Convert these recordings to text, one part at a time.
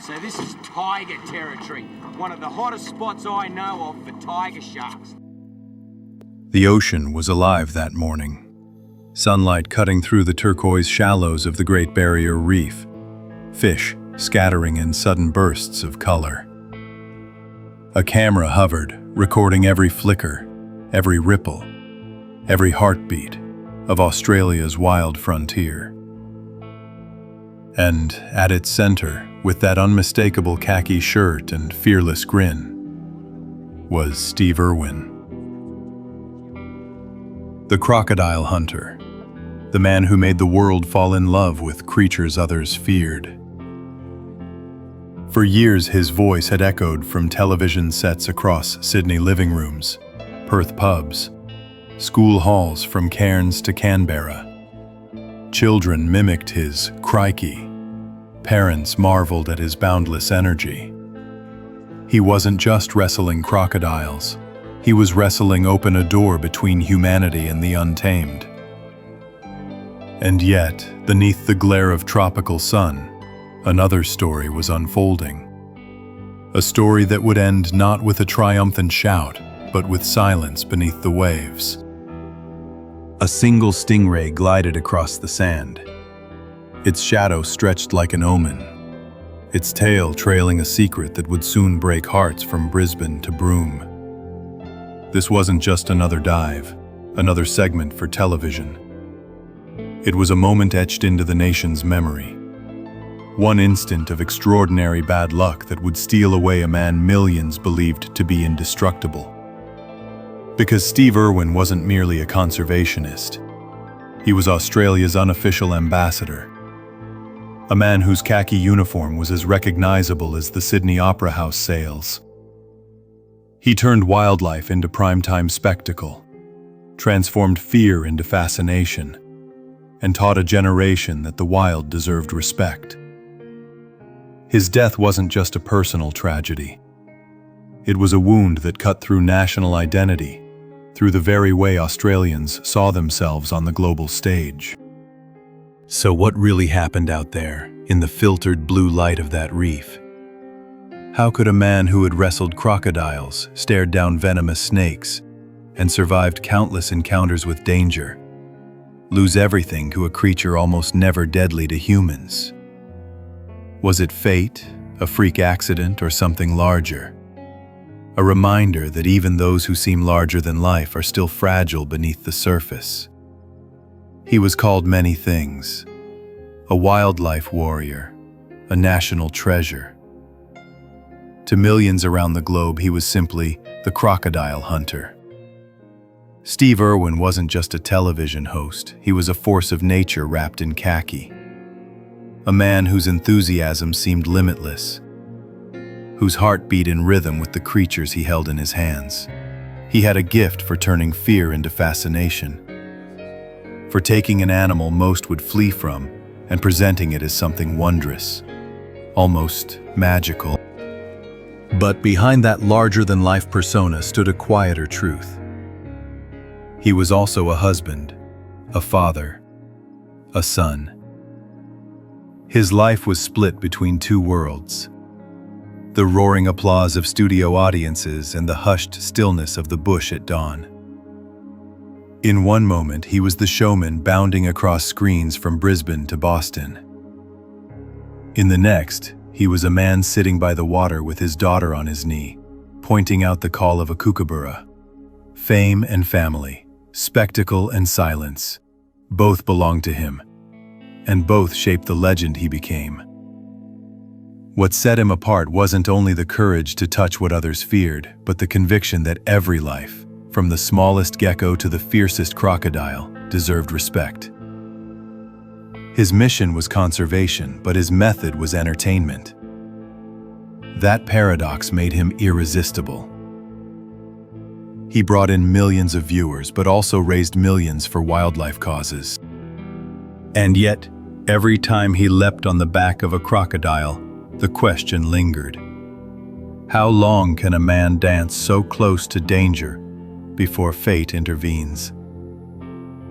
So this is tiger territory, one of the hottest spots I know of for tiger sharks. The ocean was alive that morning. Sunlight cutting through the turquoise shallows of the Great Barrier Reef, fish scattering in sudden bursts of color. A camera hovered, recording every flicker, every ripple, every heartbeat of Australia's wild frontier. And at its center, with that unmistakable khaki shirt and fearless grin, was Steve Irwin. The Crocodile Hunter, the man who made the world fall in love with creatures others feared. For years, his voice had echoed from television sets across Sydney living rooms, Perth pubs, school halls from Cairns to Canberra. Children mimicked his Crikey. Parents marveled at his boundless energy. He wasn't just wrestling crocodiles. He was wrestling open a door between humanity and the untamed. And yet, beneath the glare of tropical sun, another story was unfolding. A story that would end not with a triumphant shout, but with silence beneath the waves. A single stingray glided across the sand. Its shadow stretched like an omen, its tail trailing a secret that would soon break hearts from Brisbane to Broome. This wasn't just another dive, another segment for television. It was a moment etched into the nation's memory. One instant of extraordinary bad luck that would steal away a man millions believed to be indestructible. Because Steve Irwin wasn't merely a conservationist. He was Australia's unofficial ambassador. A man whose khaki uniform was as recognizable as the Sydney Opera House sails. He turned wildlife into primetime spectacle, transformed fear into fascination, and taught a generation that the wild deserved respect. His death wasn't just a personal tragedy. It was a wound that cut through national identity, through the very way Australians saw themselves on the global stage. So what really happened out there, in the filtered blue light of that reef? How could a man who had wrestled crocodiles, stared down venomous snakes, and survived countless encounters with danger, lose everything to a creature almost never deadly to humans? Was it fate, a freak accident, or something larger? A reminder that even those who seem larger than life are still fragile beneath the surface. He was called many things: a wildlife warrior, a national treasure. To millions around the globe, he was simply the Crocodile Hunter. Steve Irwin wasn't just a television host, he was a force of nature wrapped in khaki. A man whose enthusiasm seemed limitless, whose heart beat in rhythm with the creatures he held in his hands. He had a gift for turning fear into fascination, for taking an animal most would flee from and presenting it as something wondrous, almost magical. But behind that larger-than-life persona stood a quieter truth. He was also a husband, a father, a son. His life was split between two worlds: the roaring applause of studio audiences and the hushed stillness of the bush at dawn. In one moment, he was the showman bounding across screens from Brisbane to Boston. In the next, he was a man sitting by the water with his daughter on his knee, pointing out the call of a kookaburra. Fame and family, spectacle and silence, both belonged to him, and both shaped the legend he became. What set him apart wasn't only the courage to touch what others feared, but the conviction that every life, from the smallest gecko to the fiercest crocodile, deserved respect. His mission was conservation, but his method was entertainment. That paradox made him irresistible. He brought in millions of viewers, but also raised millions for wildlife causes. And yet, every time he leapt on the back of a crocodile, the question lingered. How long can a man dance so close to danger before fate intervenes?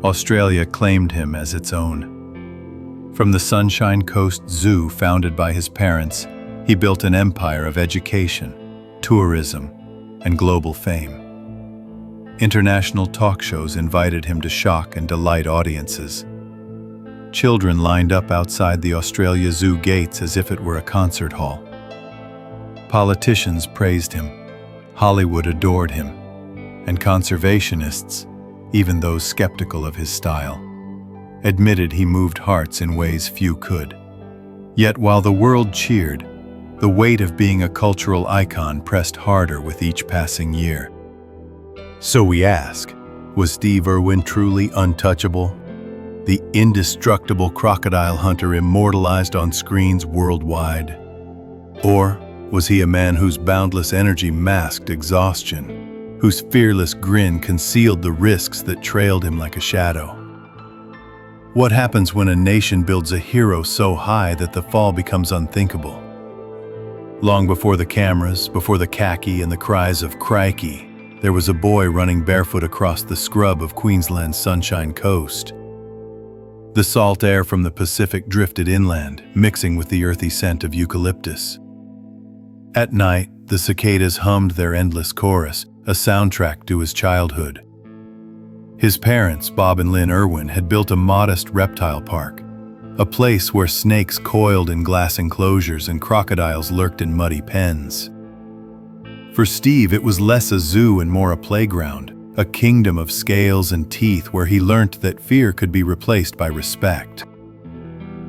Australia claimed him as its own. From the Sunshine Coast Zoo founded by his parents he built an empire of education, tourism, and global fame. International talk shows invited him to shock and delight audiences. Children lined up outside the Australia Zoo gates as if it were a concert hall. Politicians praised him, Hollywood adored him, and conservationists, even those skeptical of his style, admitted he moved hearts in ways few could. Yet while the world cheered, the weight of being a cultural icon pressed harder with each passing year. So we ask, was Steve Irwin truly untouchable? The indestructible crocodile hunter immortalized on screens worldwide? Or was he a man whose boundless energy masked exhaustion, whose fearless grin concealed the risks that trailed him like a shadow? What happens when a nation builds a hero so high that the fall becomes unthinkable? Long before the cameras, before the khaki and the cries of Crikey, there was a boy running barefoot across the scrub of Queensland's Sunshine Coast. The salt air from the Pacific drifted inland, mixing with the earthy scent of eucalyptus. At night, the cicadas hummed their endless chorus, a soundtrack to his childhood. His parents, Bob and Lynn Irwin, had built a modest reptile park, a place where snakes coiled in glass enclosures and crocodiles lurked in muddy pens. For Steve, it was less a zoo and more a playground, a kingdom of scales and teeth where he learnt that fear could be replaced by respect.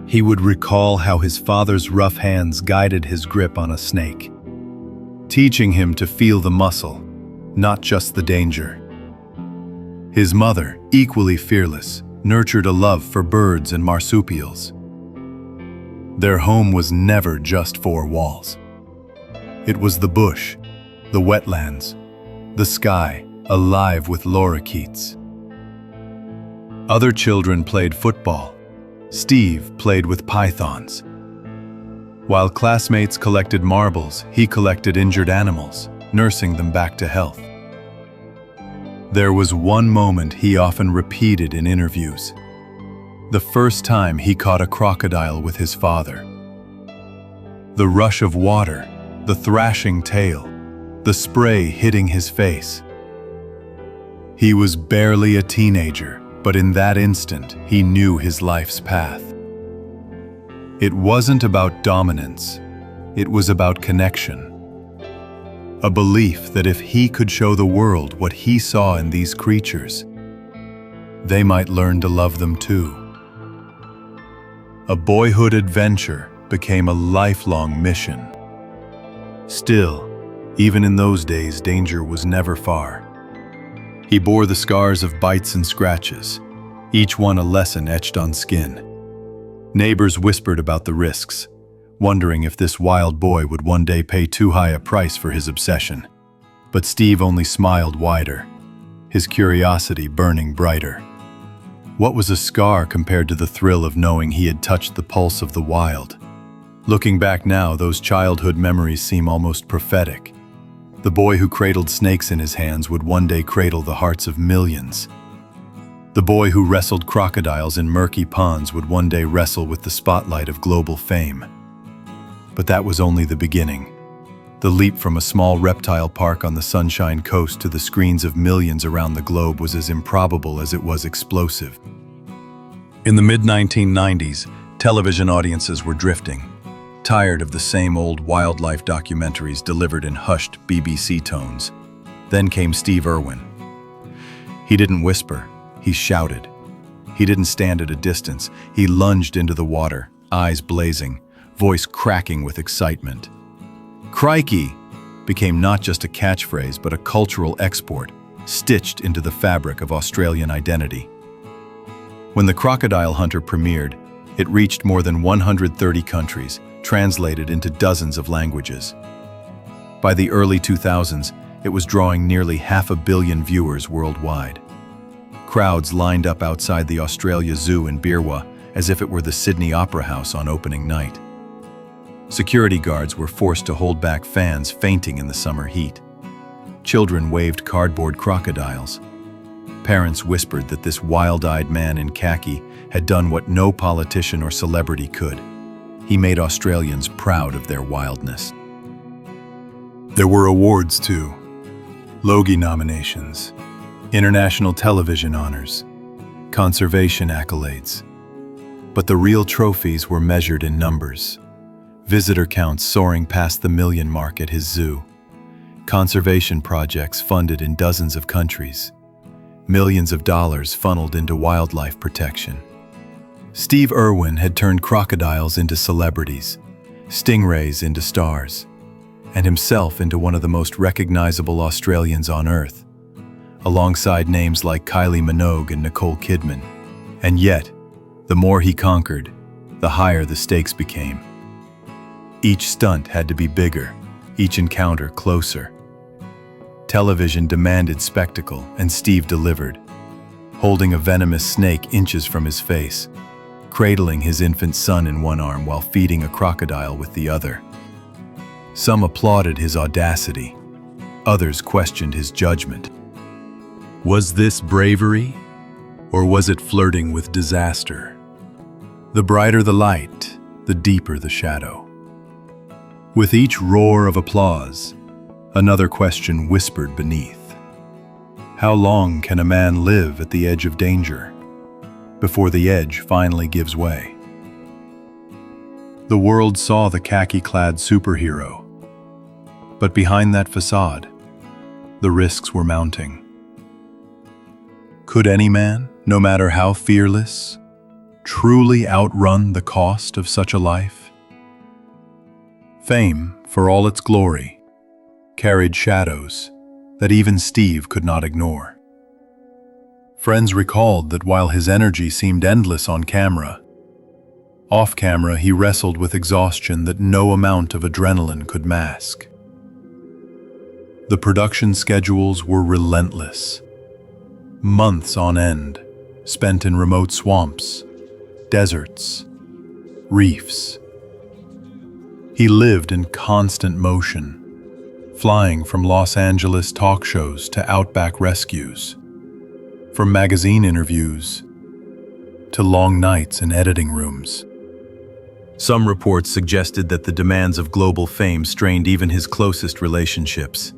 He would recall how his father's rough hands guided his grip on a snake, teaching him to feel the muscle, not just the danger. His mother, equally fearless, nurtured a love for birds and marsupials. Their home was never just four walls. It was the bush, the wetlands, the sky, alive with lorikeets. Other children played football. Steve played with pythons. While classmates collected marbles, he collected injured animals, nursing them back to health. There was one moment he often repeated in interviews. The first time he caught a crocodile with his father. The rush of water, the thrashing tail, the spray hitting his face. He was barely a teenager, but in that instant, he knew his life's path. It wasn't about dominance, it was about connection. A belief that if he could show the world what he saw in these creatures, they might learn to love them too. A boyhood adventure became a lifelong mission. Still, even in those days, danger was never far. He bore the scars of bites and scratches, each one a lesson etched on skin. Neighbors whispered about the risks, wondering if this wild boy would one day pay too high a price for his obsession. But Steve only smiled wider, his curiosity burning brighter. What was a scar compared to the thrill of knowing he had touched the pulse of the wild? Looking back now, those childhood memories seem almost prophetic. The boy who cradled snakes in his hands would one day cradle the hearts of millions. The boy who wrestled crocodiles in murky ponds would one day wrestle with the spotlight of global fame. But that was only the beginning. The leap from a small reptile park on the Sunshine Coast to the screens of millions around the globe was as improbable as it was explosive. In the mid-1990s, television audiences were drifting, tired of the same old wildlife documentaries delivered in hushed BBC tones. Then came Steve Irwin. He didn't whisper, he shouted. He didn't stand at a distance, he lunged into the water, eyes blazing, voice cracking with excitement. Crikey became not just a catchphrase but a cultural export, stitched into the fabric of Australian identity. When the Crocodile Hunter premiered, it reached more than 130 countries, translated into dozens of languages. By the early 2000s, it was drawing nearly 500 million viewers worldwide. Crowds lined up outside the Australia Zoo in Beerwah as if it were the Sydney Opera House on opening night. Security guards were forced to hold back fans fainting in the summer heat. Children waved cardboard crocodiles. Parents whispered that this wild-eyed man in khaki had done what no politician or celebrity could. he made Australians proud of their wildness. There were awards too. Logie nominations, international television honors, conservation accolades. But the real trophies were measured in numbers. Visitor counts soaring past the million mark at his zoo. Conservation projects funded in dozens of countries. Millions of dollars funneled into wildlife protection. Steve Irwin had turned crocodiles into celebrities, stingrays into stars, and himself into one of the most recognizable Australians on Earth, alongside names like Kylie Minogue and Nicole Kidman. And yet, the more he conquered, the higher the stakes became. Each stunt had to be bigger, each encounter closer. Television demanded spectacle, and Steve delivered, holding a venomous snake inches from his face, cradling his infant son in one arm while feeding a crocodile with the other. Some applauded his audacity, others questioned his judgment. Was this bravery, or was it flirting with disaster? The brighter the light, the deeper the shadow. With each roar of applause, another question whispered beneath. How long can a man live at the edge of danger, before the edge finally gives way? The world saw the khaki-clad superhero, but behind that facade, the risks were mounting. Could any man, no matter how fearless, truly outrun the cost of such a life? Fame, for all its glory, carried shadows that even Steve could not ignore. Friends recalled that while his energy seemed endless on camera, off camera he wrestled with exhaustion that no amount of adrenaline could mask. The production schedules were relentless. Months on end, spent in remote swamps, deserts, reefs. He lived in constant motion, flying from Los Angeles talk shows to outback rescues, from magazine interviews to long nights in editing rooms. Some reports suggested that the demands of global fame strained even his closest relationships.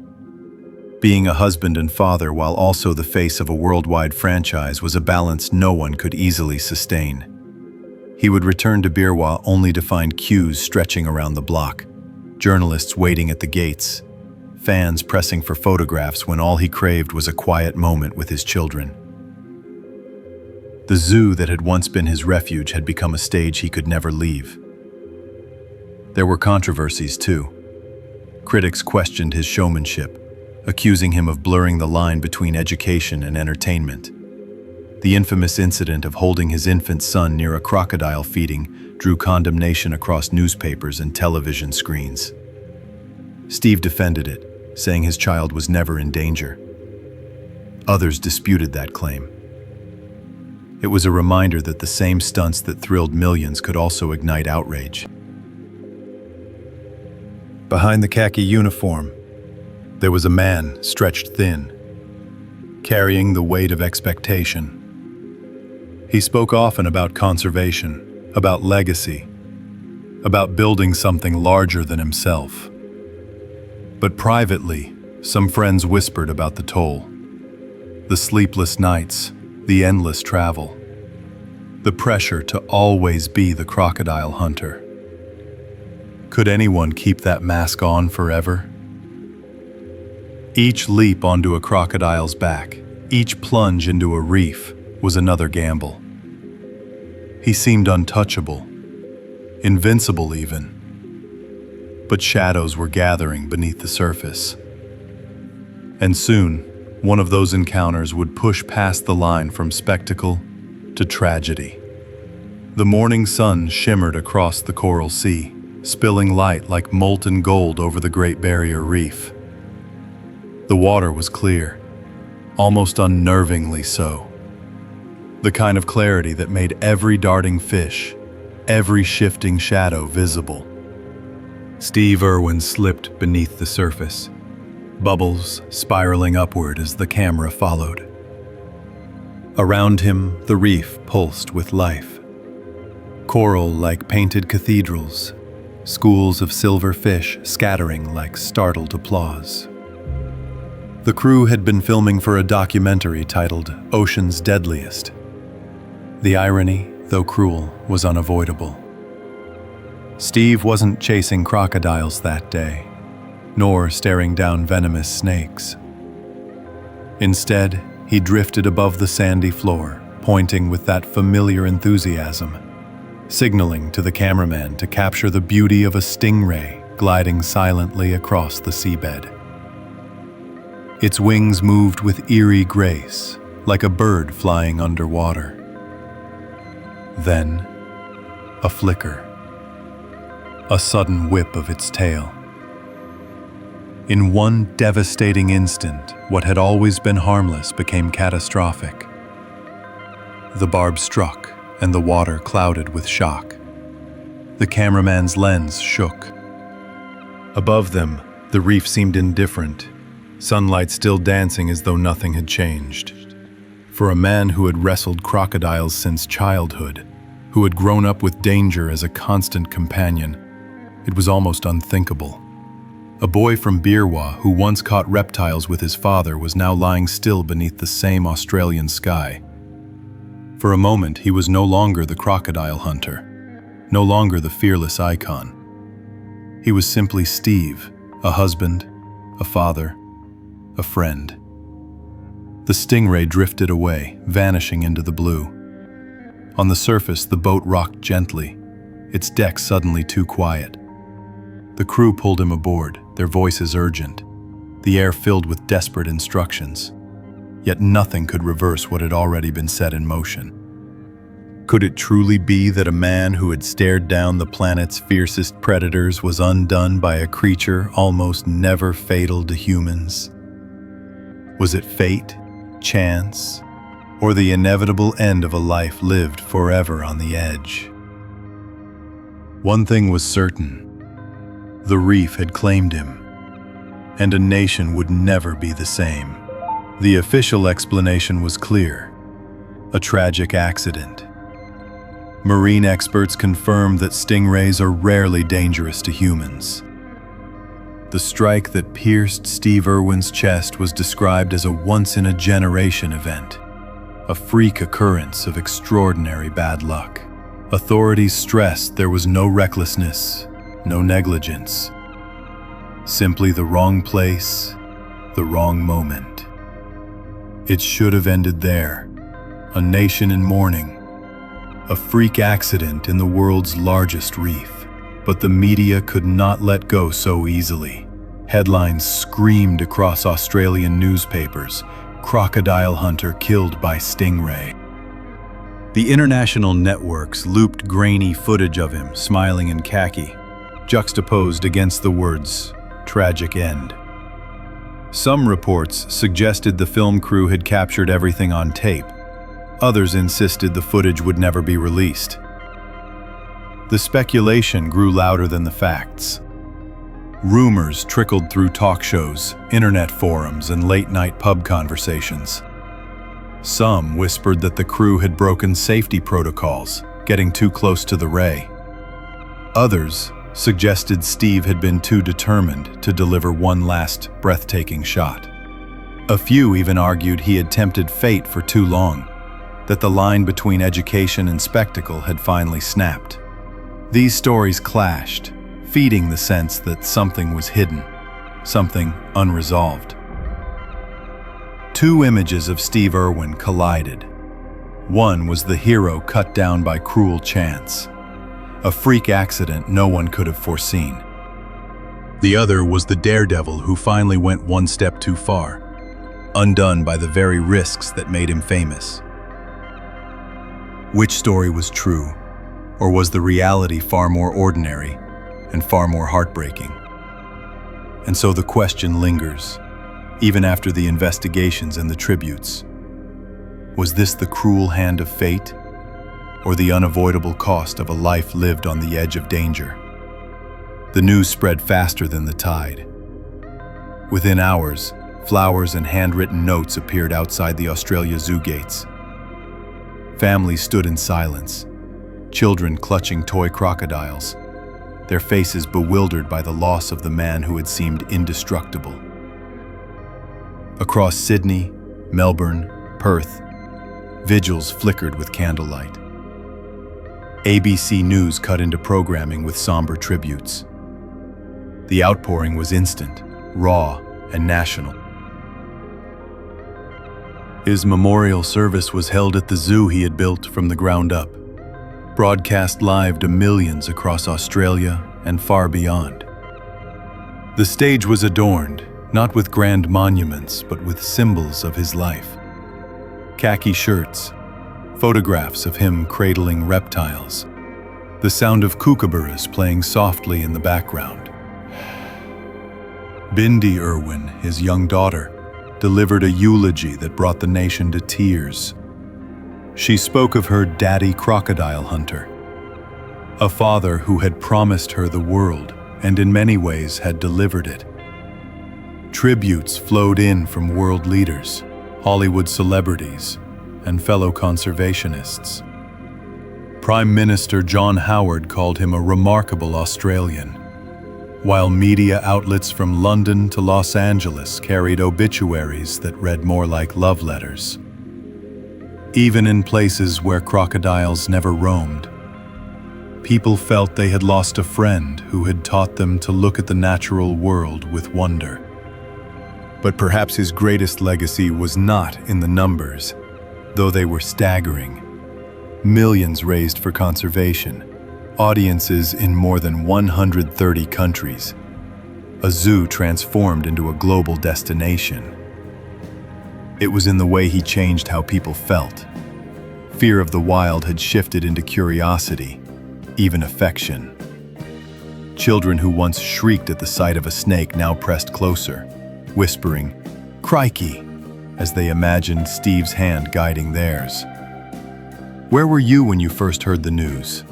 Being a husband and father while also the face of a worldwide franchise was a balance no one could easily sustain. He would return to Birwa only to find queues stretching around the block, journalists waiting at the gates, fans pressing for photographs when all he craved was a quiet moment with his children. The zoo that had once been his refuge had become a stage he could never leave. There were controversies too. Critics questioned his showmanship, accusing him of blurring the line between education and entertainment. The infamous incident of holding his infant son near a crocodile feeding drew condemnation across newspapers and television screens. Steve defended it, saying his child was never in danger. Others disputed that claim. It was a reminder that the same stunts that thrilled millions could also ignite outrage. Behind the khaki uniform, there was a man stretched thin, carrying the weight of expectation. He spoke often about conservation, about legacy, about building something larger than himself. But privately, some friends whispered about the toll. The sleepless nights, the endless travel, the pressure to always be the crocodile hunter. Could anyone keep that mask on forever? Each leap onto a crocodile's back, each plunge into a reef, was another gamble. He seemed untouchable, invincible even. But shadows were gathering beneath the surface. And soon, one of those encounters would push past the line from spectacle to tragedy. The morning sun shimmered across the coral sea, spilling light like molten gold over the Great Barrier Reef. The water was clear, almost unnervingly so. The kind of clarity that made every darting fish, every shifting shadow visible. Steve Irwin slipped beneath the surface, bubbles spiraling upward as the camera followed. Around him, the reef pulsed with life. Coral like painted cathedrals, schools of silver fish scattering like startled applause. The crew had been filming for a documentary titled Ocean's Deadliest. The irony, though cruel, was unavoidable. Steve wasn't chasing crocodiles that day, nor staring down venomous snakes. Instead, he drifted above the sandy floor, pointing with that familiar enthusiasm, signaling to the cameraman to capture the beauty of a stingray gliding silently across the seabed. Its wings moved with eerie grace, like a bird flying underwater. Then, a flicker. A sudden whip of its tail. In one devastating instant, what had always been harmless became catastrophic. The barb struck, and the water clouded with shock. The cameraman's lens shook. Above them, the reef seemed indifferent, sunlight still dancing as though nothing had changed. For a man who had wrestled crocodiles since childhood, who had grown up with danger as a constant companion, it was almost unthinkable. A boy from Beerwah who once caught reptiles with his father was now lying still beneath the same Australian sky. For a moment, he was no longer the crocodile hunter, no longer the fearless icon. He was simply Steve, a husband, a father, a friend. The stingray drifted away, vanishing into the blue. On the surface, the boat rocked gently, its deck suddenly too quiet. The crew pulled him aboard, their voices urgent, the air filled with desperate instructions. Yet nothing could reverse what had already been set in motion. Could it truly be that a man who had stared down the planet's fiercest predators was undone by a creature almost never fatal to humans? Was it fate, chance, or the inevitable end of a life lived forever on the edge? One thing was certain. The reef had claimed him, and a nation would never be the same. The official explanation was clear: a tragic accident. Marine experts confirmed that stingrays are rarely dangerous to humans. The strike that pierced Steve Irwin's chest was described as a once-in-a-generation event, a freak occurrence of extraordinary bad luck. Authorities stressed there was no recklessness, no negligence, simply the wrong place, the wrong moment. It should have ended there, a nation in mourning, a freak accident in the world's largest reef. But the media could not let go so easily. Headlines screamed across Australian newspapers, "Crocodile Hunter killed by stingray." The international networks looped grainy footage of him smiling in khaki, juxtaposed against the words, "tragic end." Some reports suggested the film crew had captured everything on tape. Others insisted the footage would never be released. The speculation grew louder than the facts. Rumors trickled through talk shows, internet forums, and late-night pub conversations. Some whispered that the crew had broken safety protocols, getting too close to the ray. Others suggested Steve had been too determined to deliver one last breathtaking shot. A few even argued he had tempted fate for too long, that the line between education and spectacle had finally snapped. These stories clashed, feeding the sense that something was hidden, something unresolved. Two images of Steve Irwin collided. One was the hero cut down by cruel chance, a freak accident no one could have foreseen. The other was the daredevil who finally went one step too far, undone by the very risks that made him famous. Which story was true, or was the reality far more ordinary and far more heartbreaking? And so the question lingers, even after the investigations and the tributes. Was this the cruel hand of fate, or the unavoidable cost of a life lived on the edge of danger? The news spread faster than the tide. Within hours, flowers and handwritten notes appeared outside the Australia Zoo gates. Families stood in silence, children clutching toy crocodiles, their faces bewildered by the loss of the man who had seemed indestructible. Across Sydney, Melbourne, Perth, vigils flickered with candlelight. ABC News cut into programming with somber tributes. The outpouring was instant, raw, and national. His memorial service was held at the zoo he had built from the ground up, broadcast live to millions across Australia and far beyond. The stage was adorned, not with grand monuments, but with symbols of his life. Khaki shirts, photographs of him cradling reptiles, the sound of kookaburras playing softly in the background. Bindi Irwin, his young daughter, delivered a eulogy that brought the nation to tears. She spoke of her daddy Crocodile Hunter, a father who had promised her the world and in many ways had delivered it. Tributes flowed in from world leaders, Hollywood celebrities, and fellow conservationists. Prime Minister John Howard called him a remarkable Australian, while media outlets from London to Los Angeles carried obituaries that read more like love letters. Even in places where crocodiles never roamed, people felt they had lost a friend who had taught them to look at the natural world with wonder. But perhaps his greatest legacy was not in the numbers, though they were staggering. Millions raised for conservation, audiences in more than 130 countries, a zoo transformed into a global destination. It was in the way he changed how people felt. Fear of the wild had shifted into curiosity, even affection. Children who once shrieked at the sight of a snake now pressed closer, whispering, "Crikey," as they imagined Steve's hand guiding theirs. Where were you when you first heard the news?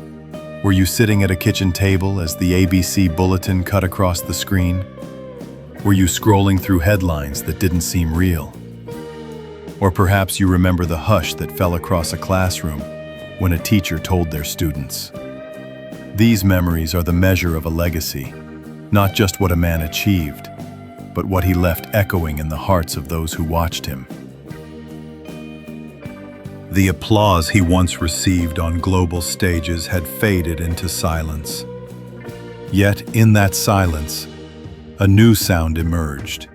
Were you sitting at a kitchen table as the ABC bulletin cut across the screen? Were you scrolling through headlines that didn't seem real? Or perhaps you remember the hush that fell across a classroom when a teacher told their students. These memories are the measure of a legacy, not just what a man achieved, but what he left echoing in the hearts of those who watched him. The applause he once received on global stages had faded into silence. Yet in that silence, a new sound emerged.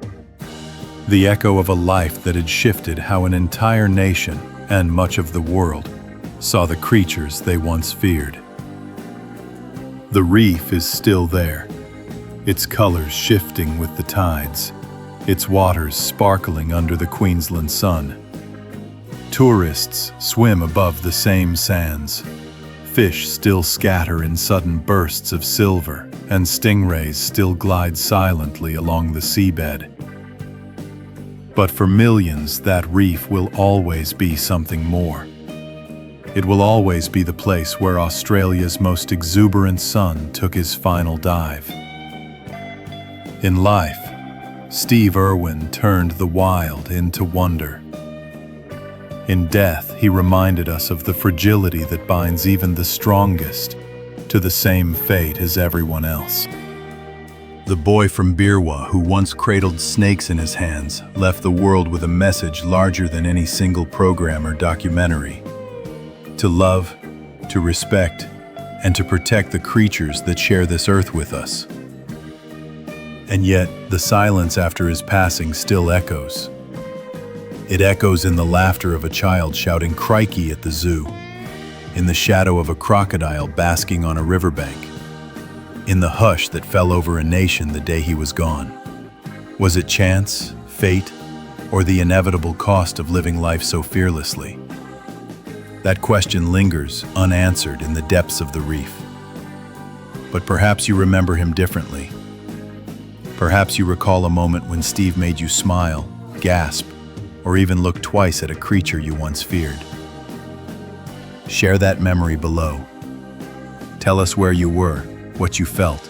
The echo of a life that had shifted how an entire nation and much of the world saw the creatures they once feared. The reef is still there, its colors shifting with the tides, its waters sparkling under the Queensland sun. Tourists swim above the same sands. Fish still scatter in sudden bursts of silver, and stingrays still glide silently along the seabed. But for millions, that reef will always be something more. It will always be the place where Australia's most exuberant son took his final dive. In life, Steve Irwin turned the wild into wonder. In death, he reminded us of the fragility that binds even the strongest to the same fate as everyone else. The boy from Birwa who once cradled snakes in his hands left the world with a message larger than any single program or documentary: to love, to respect, and to protect the creatures that share this earth with us. And yet, the silence after his passing still echoes. It echoes in the laughter of a child shouting "Crikey" at the zoo, in the shadow of a crocodile basking on a riverbank, in the hush that fell over a nation the day he was gone. Was it chance, fate, or the inevitable cost of living life so fearlessly? That question lingers unanswered in the depths of the reef. But perhaps you remember him differently. Perhaps you recall a moment when Steve made you smile, gasp, or even look twice at a creature you once feared. Share that memory below. Tell us where you were, what you felt,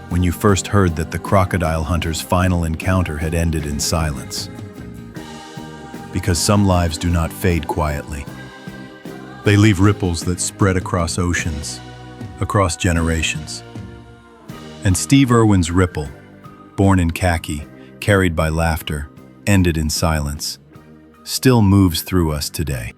when you first heard that the crocodile hunter's final encounter had ended in silence. Because some lives do not fade quietly. They leave ripples that spread across oceans, across generations. And Steve Irwin's ripple, born in khaki, carried by laughter, ended in silence, still moves through us today.